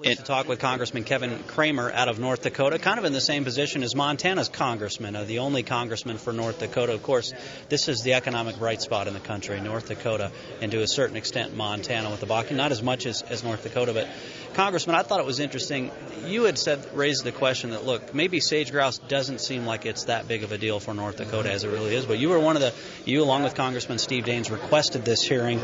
And to talk with Congressman Kevin Cramer out of North Dakota, kind of in the same position as Montana's congressman, the only congressman for North Dakota. Of course, this is the economic bright spot in the country, North Dakota, and to a certain extent Montana with the Bakken. Not as much as North Dakota, but Congressman, I thought it was interesting. You had raised the question that, look, maybe sage grouse doesn't seem like it's that big of a deal for North Dakota as it really is, but you were you along with Congressman Steve Daines requested this hearing.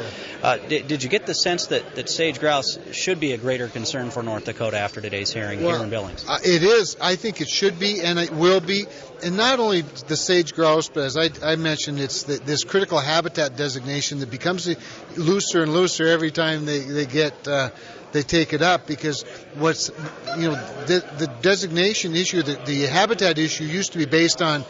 Did you get the sense that sage grouse should be a greater concern for North Dakota after today's hearing here in Billings? It is. I think it should be, and it will be. And not only the sage grouse, but as I mentioned, it's this critical habitat designation that becomes looser and looser every time they take it up, because the designation issue, the habitat issue used to be based on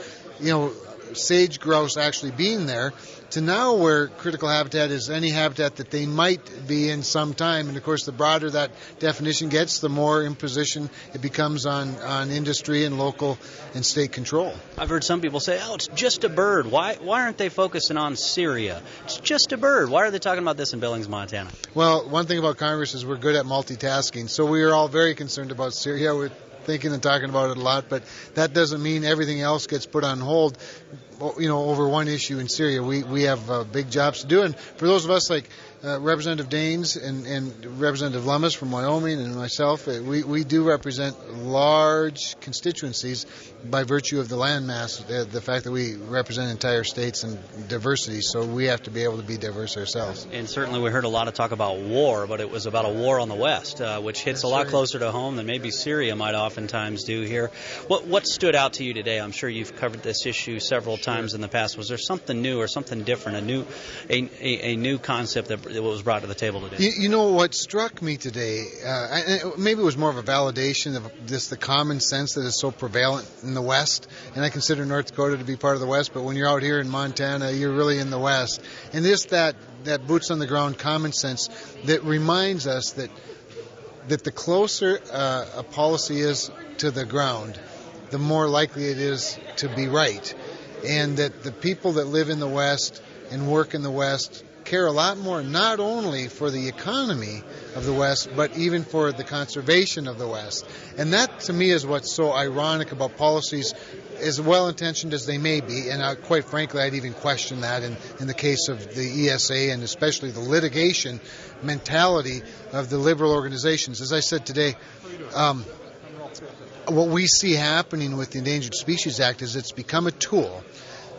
sage grouse actually being there, to now where critical habitat is any habitat that they might be in some time. And of course, the broader that definition gets, the more imposition it becomes on industry and local and state control. I've heard some people say, it's just a bird. Why aren't they focusing on Syria? It's just a bird. Why are they talking about this in Billings, Montana? Well, one thing about Congress is we're good at multitasking. So we are all very concerned about Syria. We're thinking and talking about it a lot, but that doesn't mean everything else gets put on hold, over one issue in Syria. We have big jobs to do, and for those of us like Representative Daines and Representative Lummis from Wyoming and myself, we do represent large constituencies by virtue of the land mass, the fact that we represent entire states and diversity, so we have to be able to be diverse ourselves. And certainly we heard a lot of talk about war, but it was about a war on the West, which hits a lot closer to home than maybe Syria might oftentimes do here. What stood out to you today? I'm sure you've covered this issue several times in the past. Was there something new or something different, a new concept that was brought to the table today? What struck me today, maybe it was more of a validation of the common sense that is so prevalent in the West, and I consider North Dakota to be part of the West, but when you're out here in Montana, you're really in the West. And just that boots on the ground common sense that reminds us that the closer a policy is to the ground, the more likely it is to be right. And that the people that live in the West and work in the West care a lot more, not only for the economy of the West, but even for the conservation of the West. And that, to me, is what's so ironic about policies, as well-intentioned as they may be, and quite frankly, I'd even question that in the case of the ESA, and especially the litigation mentality of the liberal organizations. As I said today, what we see happening with the Endangered Species Act is it's become a tool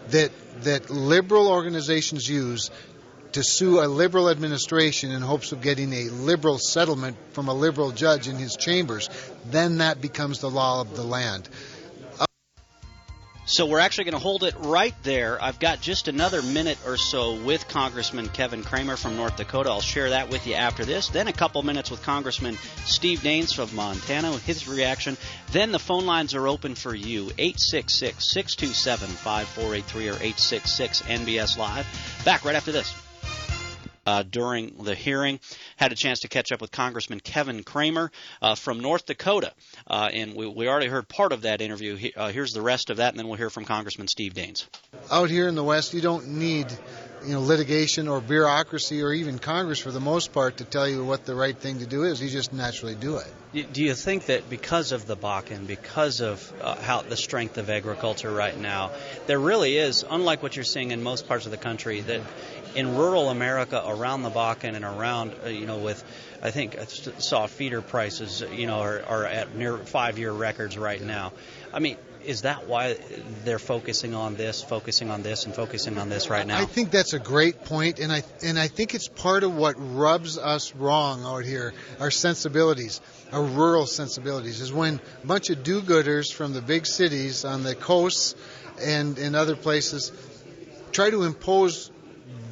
that liberal organizations use to sue a liberal administration in hopes of getting a liberal settlement from a liberal judge in his chambers. Then that becomes the law of the land. So we're actually going to hold it right there. I've got just another minute or so with Congressman Kevin Cramer from North Dakota. I'll share that with you after this. Then a couple minutes with Congressman Steve Daines from Montana with his reaction. Then the phone lines are open for you, 866-627-5483 or 866-NBS-LIVE. Back right after this. During the hearing, had a chance to catch up with Congressman Kevin Cramer from North Dakota, and we already heard part of that interview. Here's the rest of that, and then we'll hear from Congressman Steve Daines. Out here in the West, you don't need litigation or bureaucracy or even Congress for the most part to tell you what the right thing to do is. You just naturally do it. Do you think that because of the Bakken, because of how the strength of agriculture right now, there really is, unlike what you're seeing in most parts of the country, that in rural America around the Bakken and around, with, I think I saw feeder prices, are at near 5-year records right now. I mean, is that why they're focusing on this, and focusing on this right now? I think that's a great point, and I think it's part of what rubs us wrong out here, our sensibilities, our rural sensibilities, is when a bunch of do-gooders from the big cities on the coasts and in other places try to impose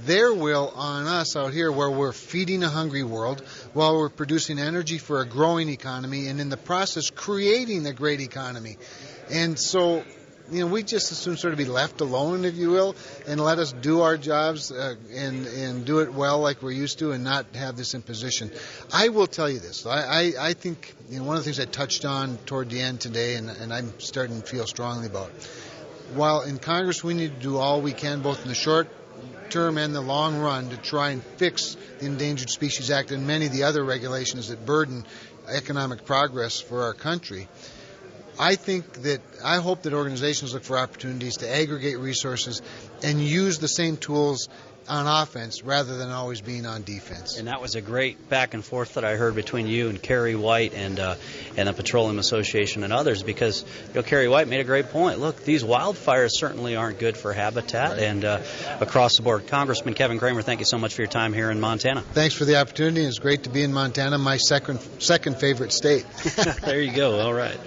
their will on us out here, where we're feeding a hungry world while we're producing energy for a growing economy, and in the process creating a great economy. And so, we just as soon sort of be left alone, if you will, and let us do our jobs and do it well like we're used to, and not have this imposition. I will tell you this. I think one of the things I touched on toward the end today, and I'm starting to feel strongly about, while in Congress we need to do all we can, both in the short short term and the long run to try and fix the Endangered Species Act and many of the other regulations that burden economic progress for our country. I hope that organizations look for opportunities to aggregate resources and use the same tools on offense rather than always being on defense. And that was a great back and forth that I heard between you and Kerry White and the Petroleum Association and others, because Kerry White made a great point. Look, these wildfires certainly aren't good for habitat, right, and across the board. Congressman Kevin Cramer, thank you so much for your time here in Montana. Thanks for the opportunity. It's great to be in Montana, my second favorite state. There you go. All right.